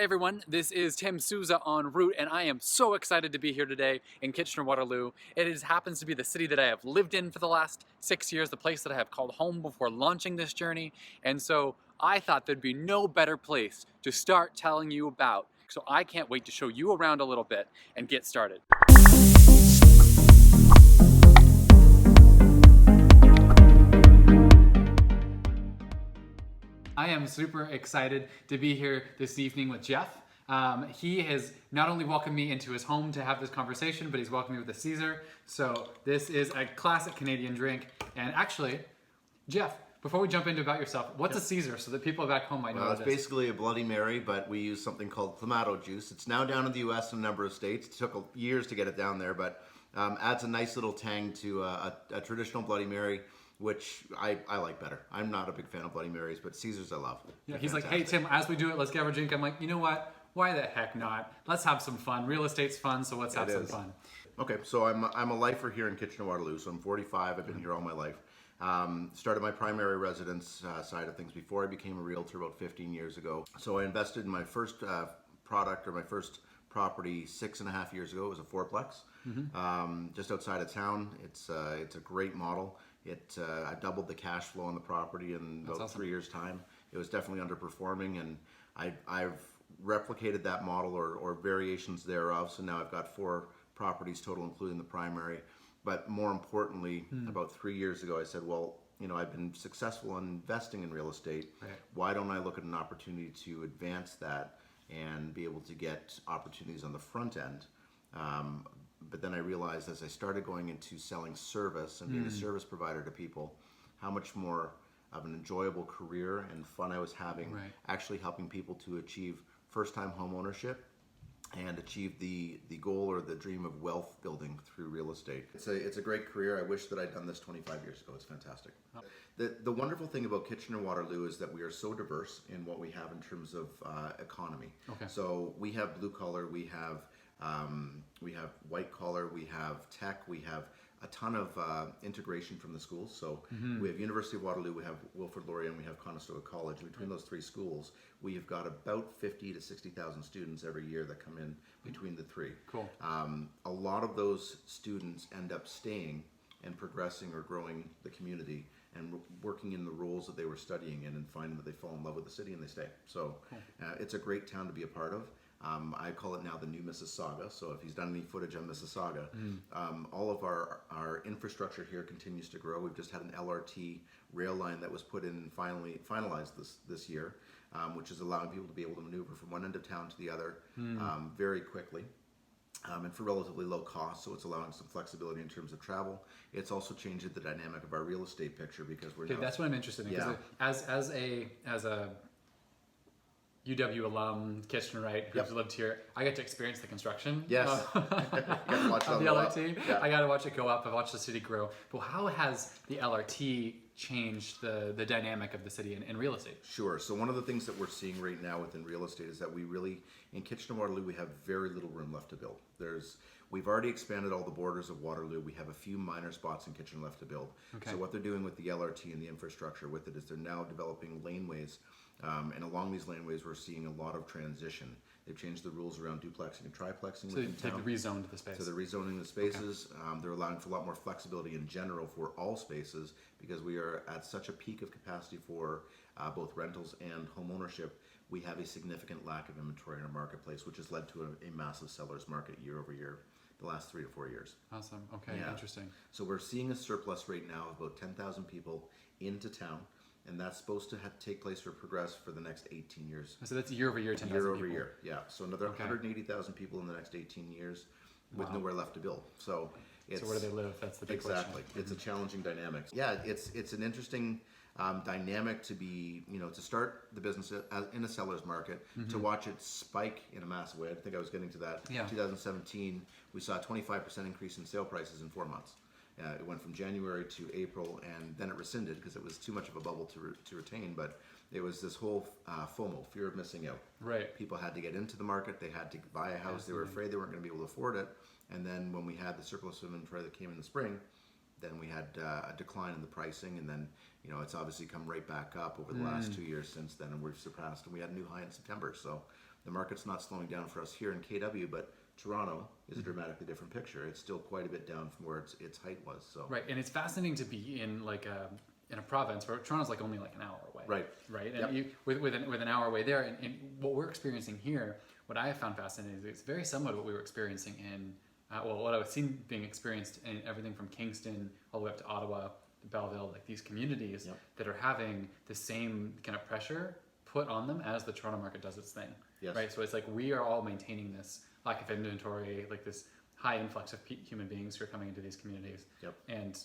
everyone, this is Tim Souza en route, and I am so excited to be here today in Kitchener-Waterloo. Happens to be the city that I have lived in for the last 6 years, the place that I have called home before launching this journey, and so I thought there'd be no better place to start telling you about. So I can't wait to show you around a little bit and get started. I am super excited to be here this evening with Jeff. He has not only welcomed me into his home to have this conversation, but he's welcomed me with a Caesar. So this is a classic Canadian drink. And actually, Jeff, before we jump into about yourself, what's a Caesar so that people back home might know Well, what it's it is? basically a Bloody Mary, but we use something called Clamato juice. It's now down in the U.S. in a number of states. It took years to get it down there, but adds a nice little tang to a traditional Bloody Mary, which I like better. I'm not a big fan of Bloody Marys, but Caesars I love. Yeah, he's like, hey Tim, as we do it, let's get our drink. I'm like, you know what? Why the heck not? Let's have some fun. Real estate's fun, so let's have some fun. Okay, so I'm a lifer here in Kitchener-Waterloo. So I'm 45. I've been here all my life. Started my primary residence side of things before I became a realtor about 15 years ago. So I invested in my first product or my first property 6.5 years ago. It was a fourplex, just outside of town. It's a great model. I doubled the cash flow on the property in about 3 years' time. It was definitely underperforming, and I've replicated that model or variations thereof. So now I've got 4 properties total, including the primary. But more importantly, about 3 years ago, I said, well, you know, I've been successful in investing in real estate. Right. Why don't I look at an opportunity to advance that and be able to get opportunities on the front end? But then I realized as I started going into selling service and being a service provider to people, how much more of an enjoyable career and fun I was having, actually helping people to achieve first-time home ownership and achieve the goal or the dream of wealth building through real estate. It's a great career. I wish that I'd done this 25 years ago. It's fantastic. The wonderful thing about Kitchener-Waterloo is that we are so diverse in what we have in terms of economy. Okay. So we have blue collar, we have white collar, we have tech, we have a ton of integration from the schools. So we have University of Waterloo, we have Wilfrid Laurier, and we have Conestoga College. Between those 3 schools, we have got about 50 to 60,000 students every year that come in between the 3. Cool. A lot of those students end up staying and progressing or growing the community and working in the roles that they were studying in and finding that they fall in love with the city and they stay. So it's a great town to be a part of. I call it now the new Mississauga. So if he's done any footage on Mississauga, all of our infrastructure here continues to grow. We've just had an LRT rail line that was put in and finalized this year, which is allowing people to be able to maneuver from one end of town to the other very quickly. And for relatively low cost, so it's allowing some flexibility in terms of travel. It's also changed the dynamic of our real estate picture because we're now, that's what I'm interested in. Yeah. As a UW alum, Kitchenerite, who's lived here, I get to experience the construction. Yes. Of the LRT. Yeah. I got to watch it go up. I've watched the city grow. But how has the LRT changed the dynamic of the city in real estate? Sure. So one of the things that we're seeing right now within real estate is that we really, in Kitchener-Waterloo, we have very little room left to build. We've already expanded all the borders of Waterloo. We have a few minor spots in Kitchener left to build. Okay. So what they're doing with the LRT and the infrastructure with it is they're now developing laneways. And along these laneways, we're seeing a lot of transition. They've changed the rules around duplexing and triplexing. So they've rezoned the space. So they're rezoning the spaces. Okay. They're allowing for a lot more flexibility in general for all spaces because we are at such a peak of capacity for both rentals and home ownership. We have a significant lack of inventory in our marketplace, which has led to a massive seller's market year over year, the last 3 to 4 years. Awesome. Okay, yeah. Interesting. So we're seeing a surplus right now of about 10,000 people into town. And that's supposed to take place or progress for the next 18 years. So that's year over year, 10,000 people? Year over year, yeah. So another 180,000 people in the next 18 years with nowhere left to build. So where do they live? That's the big question. Exactly. It's a challenging dynamic. Yeah, it's an interesting dynamic to be, to start the business in a seller's market, to watch it spike in a massive way. I think I was getting to that. Yeah. 2017, we saw a 25% increase in sale prices in 4 months. It went from January to April, and then it rescinded because it was too much of a bubble to retain. But it was this whole FOMO, fear of missing out. Right. People had to get into the market. They had to buy a house. Absolutely. They were afraid they weren't going to be able to afford it. And then when we had the surplus of inventory that came in the spring, then we had a decline in the pricing. And then, it's obviously come right back up over the last 2 years since then. And we've surpassed, and we had a new high in September. So the market's not slowing down for us here in KW, but Toronto is a dramatically different picture. It's still quite a bit down from where its height was. So Right, and it's fascinating to be in like in a province where Toronto's like only like an hour away. Right, and Yep. you with an hour away there, and what we're experiencing here, what I have found fascinating is it's very similar to what we were experiencing in what I was seeing being experienced in everything from Kingston all the way up to Ottawa, to Belleville, like these communities Yep. that are having the same kind of pressure put on them as the Toronto market does its thing. Yes. Right, so it's like we are all maintaining this lack of inventory, like this high influx of human beings who are coming into these communities, Yep. and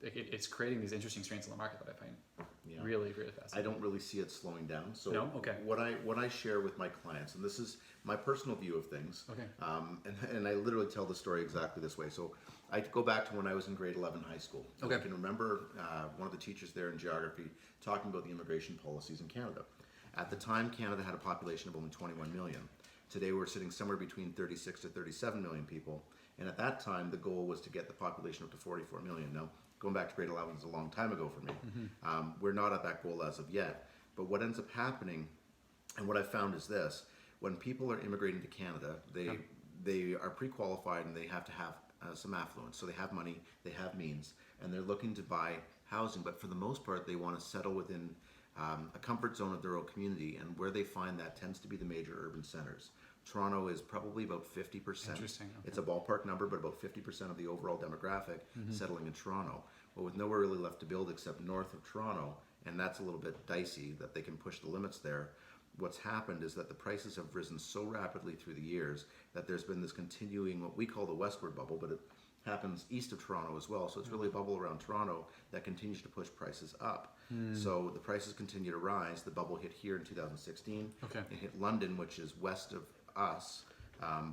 it's creating these interesting strains in the market that I find Yeah. really, really fascinating. I don't really see it slowing down. So No? Okay. what I share with my clients, and this is my personal view of things, Okay. and I literally tell the story exactly this way. So I go back to when I was in grade 11 high school. Okay. I can remember one of the teachers there in geography talking about the immigration policies in Canada. At the time, Canada had a population of only 21 million. Today, we're sitting somewhere between 36 to 37 million people. And at that time, the goal was to get the population up to 44 million. Now, going back to grade 11 is a long time ago for me. We're not at that goal as of yet. But what ends up happening, and what I've found is this: when people are immigrating to Canada, they are pre-qualified and they have to have some affluence. So they have money, they have means, and they're looking to buy housing. But for the most part, they want to settle within a comfort zone of their own community, and where they find that tends to be the major urban centers. Toronto is probably about 50%. Interesting, okay. It's a ballpark number, but about 50% of the overall demographic settling in Toronto. Well, with nowhere really left to build except north of Toronto, and that's a little bit dicey that they can push the limits there. What's happened is that the prices have risen so rapidly through the years that there's been this continuing, what we call the westward bubble, but it happens east of Toronto as well. So it's really a bubble around Toronto that continues to push prices up. So the prices continue to rise. The bubble hit here in 2016. Okay. It hit London, which is west of us,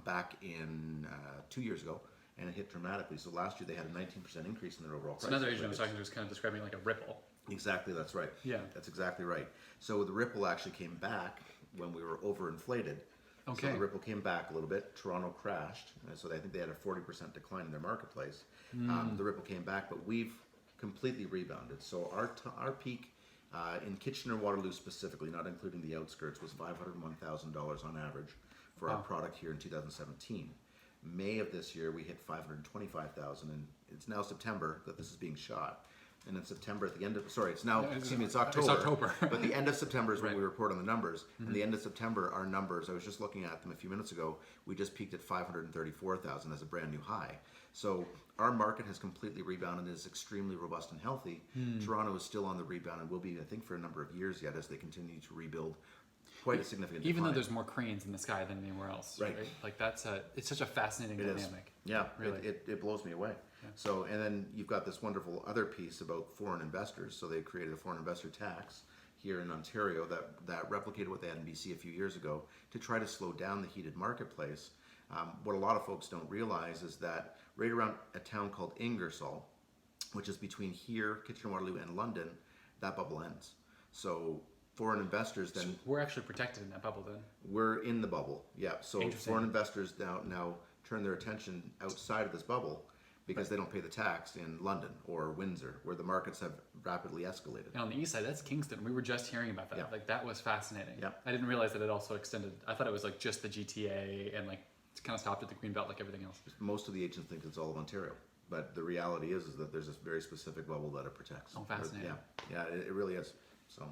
back in 2 years ago, and it hit dramatically. So last year they had a 19% increase in their overall So prices. another agent I was talking to was kind of describing it like a ripple. Exactly, that's right. Yeah. That's exactly right. So the ripple actually came back when we were overinflated. Okay. So the ripple came back a little bit. Toronto crashed, and so I think they had a 40% decline in their marketplace. The ripple came back, but we've completely rebounded. So our peak in Kitchener-Waterloo specifically, not including the outskirts, was $501,000 on average for our product here in 2017. May of this year, we hit $525,000, and it's now September that this is being shot. And in September, at the end of, sorry, it's now, excuse me, it's October. It's October. But the end of September is when Right. we report on the numbers. And the end of September, our numbers, I was just looking at them a few minutes ago, we just peaked at 534,000 as a brand new high. So our market has completely rebounded and is extremely robust and healthy. Toronto is still on the rebound and will be, I think, for a number of years yet as they continue to rebuild quite a significant Even though decline. there's more cranes in the sky than anywhere else. Right. Like it's such a fascinating It is. dynamic. Yeah, Really. it blows me away. So, and then you've got this wonderful other piece about foreign investors. So they created a foreign investor tax here in Ontario that replicated what they had in BC a few years ago to try to slow down the heated marketplace. What a lot of folks don't realize is that right around a town called Ingersoll, which is between here, Kitchener-Waterloo, and London, that bubble ends. So foreign investors then We're actually protected in that bubble then. we're in the bubble, yeah. So Interesting. foreign investors now turn their attention outside of this bubble because they don't pay the tax in London or Windsor, where the markets have rapidly escalated. And on the east side, that's Kingston. We were just hearing about that. Yeah. Like that was fascinating. Yeah. I didn't realize that it also extended. I thought it was like just the GTA and like it's kind of stopped at the Green Belt like everything else. Most of the agents think it's all of Ontario, but the reality is that there's this very specific bubble that it protects. Oh, fascinating. Yeah, it really is. So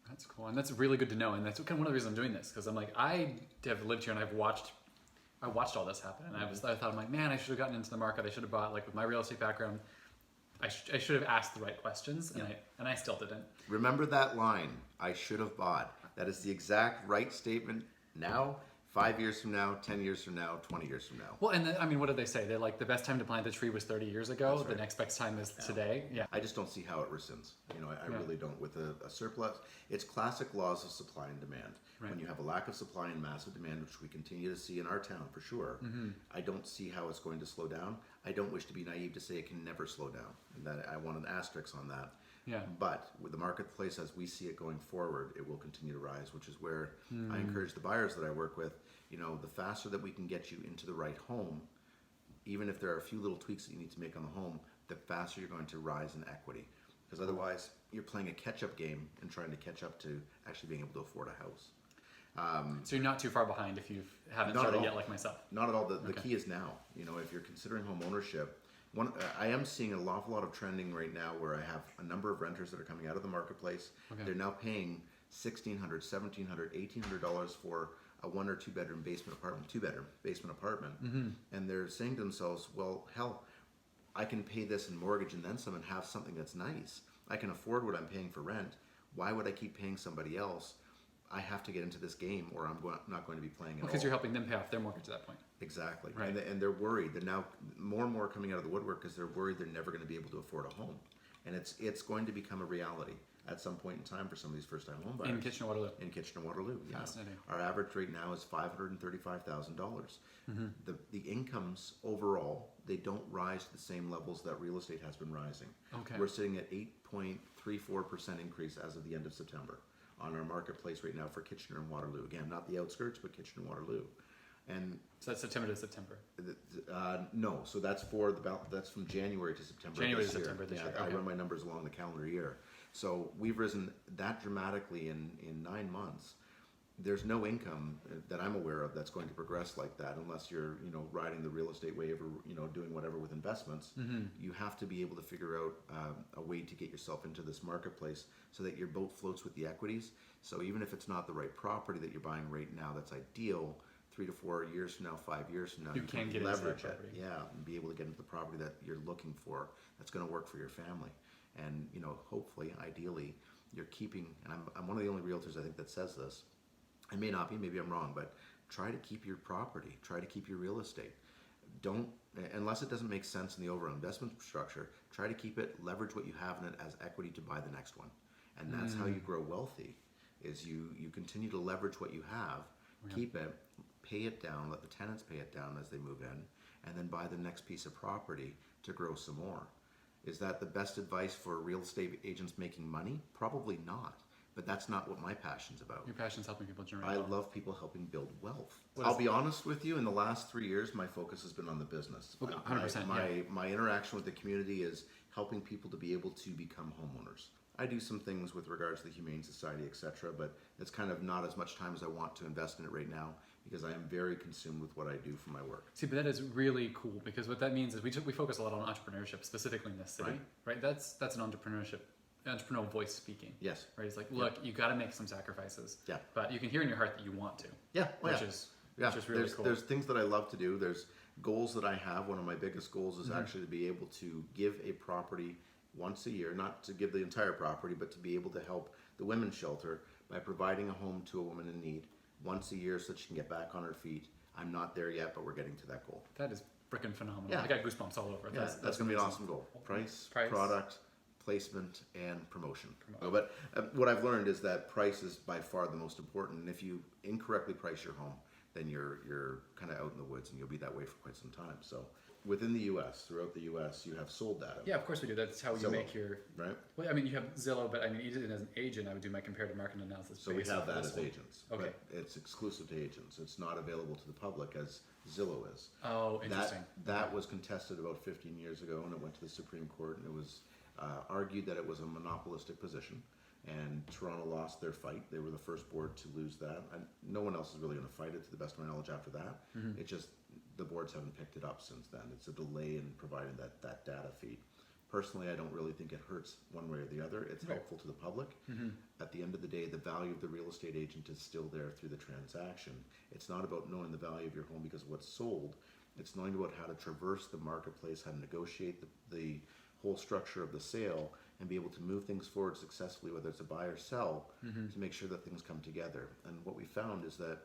That's cool, and that's really good to know. And that's kind of one of the reasons I'm doing this because I'm like I have lived here and I watched all this happen, and I thought I'm like, man, I should have gotten into the market. I should have bought, like with my real estate background, I should have asked the right questions, and I still didn't. remember that line, I should have bought. That is the exact right statement now, 5 years from now, 10 years from now, 20 years from now. Well, and I mean, what did they say? They're like the best time to plant the tree was 30 years ago. That's The right. next best time is today. Yeah. I just don't see how it rescinds. I Yeah. really don't. With a surplus, it's classic laws of supply and demand. Right. When you have a lack of supply and massive demand, which we continue to see in our town for sure, I don't see how it's going to slow down. I don't wish to be naive to say it can never slow down, and that I want an asterisk on that. Yeah. But with the marketplace as we see it going forward, it will continue to rise, which is where I encourage the buyers that I work with. The faster that we can get you into the right home, even if there are a few little tweaks that you need to make on the home, the faster you're going to rise in equity. Because otherwise, you're playing a catch-up game and trying to catch up to actually being able to afford a house. So you're not too far behind if you haven't Not at started all. yet, like myself. Not at all. The key is now. If you're considering home ownership, I am seeing an awful lot of trending right now where I have a number of renters that are coming out of the marketplace. Okay. They're now paying $1,600, $1,700, $1,800 for a 1 or 2 bedroom basement apartment, 2-bedroom basement apartment, and they're saying to themselves, "Well, hell, I can pay this in mortgage and then some and have something that's nice. I can afford what I'm paying for rent. Why would I keep paying somebody else? I have to get into this game, or I'm not going to be playing at all." Because you're helping them pay off their mortgage at that point. Exactly. Right. And they're worried. They're now more and more coming out of the woodwork because they're worried they're never going to be able to afford a home. And it's going to become a reality at some point in time for some of these first-time home buyers. In Kitchener-Waterloo. In Kitchener-Waterloo, yeah. Fascinating. Our average rate now is $535,000. The incomes overall, they don't rise to the same levels that real estate has been rising. Okay. We're sitting at 8.34% increase as of the end of September on our marketplace right now for Kitchener and Waterloo. Again, not the outskirts, but Kitchener and Waterloo. And So that's September to September. no, so that's that's from January to September. January to this year. September this Yeah, year, I okay. run my numbers along the calendar year. So we've risen that dramatically in 9 months. There's no income that I'm aware of that's going to progress like that unless you're riding the real estate wave or doing whatever with investments. You have to be able to figure out a way to get yourself into this marketplace so that your boat floats with the equities. So even if it's not the right property that you're buying right now, that's ideal. 3 to 4 years from now, 5 years from now, You can get into that leverage it. property. Yeah, and be able to get into the property that you're looking for. That's going to work for your family, and hopefully, ideally, you're keeping. And I'm one of the only realtors I think that says this. I may not be, maybe I'm wrong, but try to keep your property. Try to keep your real estate. Don't, unless it doesn't make sense in the overall investment structure, try to keep it, leverage what you have in it as equity to buy the next one. And that's how you grow wealthy, is you continue to leverage what you have, keep it, pay it down, let the tenants pay it down as they move in, and then buy the next piece of property to grow some more. Is that the best advice for real estate agents making money? Probably not. But that's not what my passion's about. Your passion's helping people generate I wealth. love people helping build wealth. What I'll is- be honest with you, in the last 3 years, my focus has been on the business. Okay, 100%, My interaction with the community is helping people to be able to become homeowners. I do some things with regards to the Humane Society, etc., but it's kind of not as much time as I want to invest in it right now because I am very consumed with what I do for my work. See, but that is really cool because what that means is we focus a lot on entrepreneurship, specifically in this city, right? That's an entrepreneurial voice speaking. Yes. Right. It's like, look, you got to make some sacrifices. Yeah. But you can hear in your heart that you want to. Yeah. Which is really cool. There's things that I love to do. There's goals that I have. One of my biggest goals is actually to be able to give a property once a year, not to give the entire property, but to be able to help the women's shelter by providing a home to a woman in need once a year so that she can get back on her feet. I'm not there yet, but we're getting to that goal. That is freaking phenomenal. Yeah. I got goosebumps all over. Yeah, that's going to be an amazing. awesome goal. Price, Price. product, placement, and promotion. But what I've learned is that price is by far the most important. And if you incorrectly price your home, then you're kind of out in the woods, and you'll be that way for quite some time. So within the U.S., throughout the U.S., you have sold data. Yeah, of course we do. That's how you Zillow, make your. right? Well, I mean, you have Zillow, but I mean, even as an agent, I would do my comparative market analysis. So we based have off that this as one. agents. Okay. But it's exclusive to agents. It's not available to the public as Zillow is. Oh, interesting. That was contested about 15 years ago, and it went to the Supreme Court, and it was argued that it was a monopolistic position. And Toronto lost their fight. They were the first board to lose that. And no one else is really going to fight it, to the best of my knowledge, after that. It just, the boards haven't picked it up since then. It's a delay in providing that data feed. Personally, I don't really think it hurts one way or the other. It's helpful to the public. At the end of the day, the value of the real estate agent is still there through the transaction. It's not about knowing the value of your home because of what's sold. It's knowing about how to traverse the marketplace, how to negotiate the whole structure of the sale, and be able to move things forward successfully, whether it's a buy or sell, to make sure that things come together. And what we found is that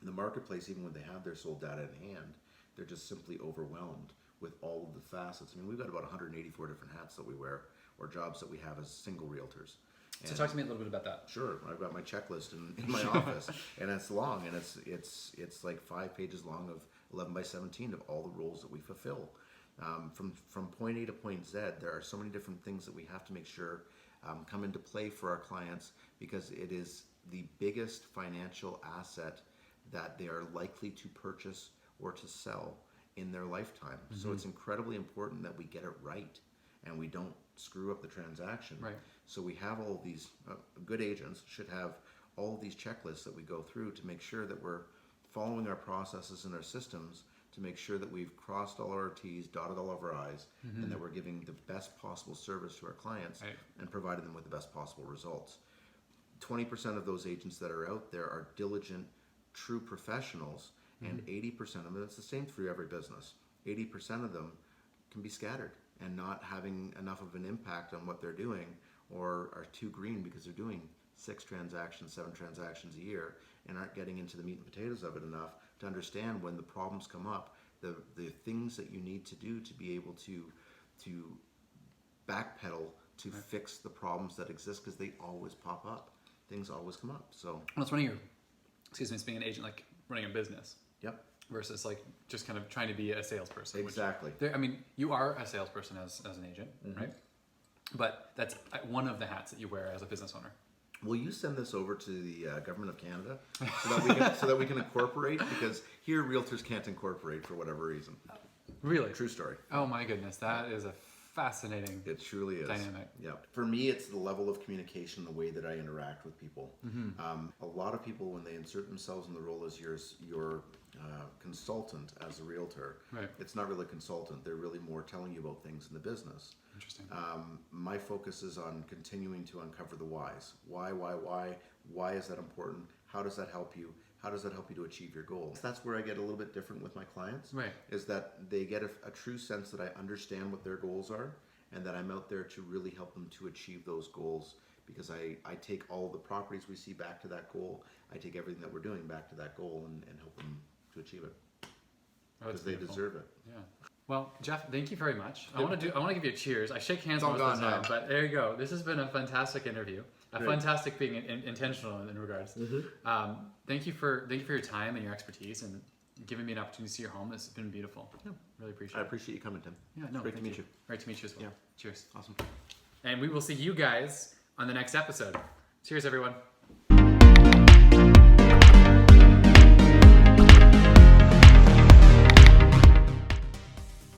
in the marketplace, even when they have their sold data in hand, they're just simply overwhelmed with all of the facets. I mean, we've got about 184 different hats that we wear, or jobs that we have as single realtors. So talk to me a little bit about that. Sure, I've got my checklist in my office, and it's long, and it's like 5 pages long of 11 by 17 of all the roles that we fulfill. From point A to point Z, there are so many different things that we have to make sure come into play for our clients, because it is the biggest financial asset that they are likely to purchase or to sell in their lifetime. So it's incredibly important that we get it right and we don't screw up the transaction. Right. So we have all of these good agents should have all of these checklists that we go through to make sure that we're following our processes and our systems to make sure that we've crossed all our T's, dotted all of our I's, and that we're giving the best possible service to our clients and providing them with the best possible results. 20% of those agents that are out there are diligent, true professionals, and 80% of them, it's the same through every business, 80% of them can be scattered and not having enough of an impact on what they're doing, or are too green because they're doing 6 transactions, 7 transactions a year, and aren't getting into the meat and potatoes of it enough to understand when the problems come up, the things that you need to do to be able to backpedal to fix the problems that exist, because they always pop up. Things always come up. So Well, it's running being an agent, like running a business. Yep. Versus like just kind of trying to be a salesperson. Exactly. I mean, you are a salesperson as an agent, right? But that's one of the hats that you wear as a business owner. Will you send this over to the government of Canada so that we can incorporate? Because here realtors can't incorporate for whatever reason. Really? True story. Oh my goodness, that is a fascinating. It truly is. Dynamic. Yeah. For me, it's the level of communication, the way that I interact with people. A lot of people, when they insert themselves in the role as your consultant as a realtor, it's not really a consultant. They're really more telling you about things in the business. Interesting. My focus is on continuing to uncover the whys. Why is that important? How does that help you? How does that help you to achieve your goals? That's where I get a little bit different with my clients. Is that they get a true sense that I understand what their goals are, and that I'm out there to really help them to achieve those goals, because I take all the properties we see back to that goal. I take everything that we're doing back to that goal and help them to achieve it, because they deserve it. Yeah. Well, Jeff, thank you very much. I want to give you a cheers. I shake hands most of the time, now. but there you go. This has been a fantastic interview. Fantastic being intentional in regards. Thank you for your time and your expertise and giving me an opportunity to see your home. It's been beautiful. Yeah, really appreciate it. I appreciate you coming, Tim. Yeah, no, great to meet you. Great to meet you as well. Yeah. Cheers. Awesome. And we will see you guys on the next episode. Cheers, everyone.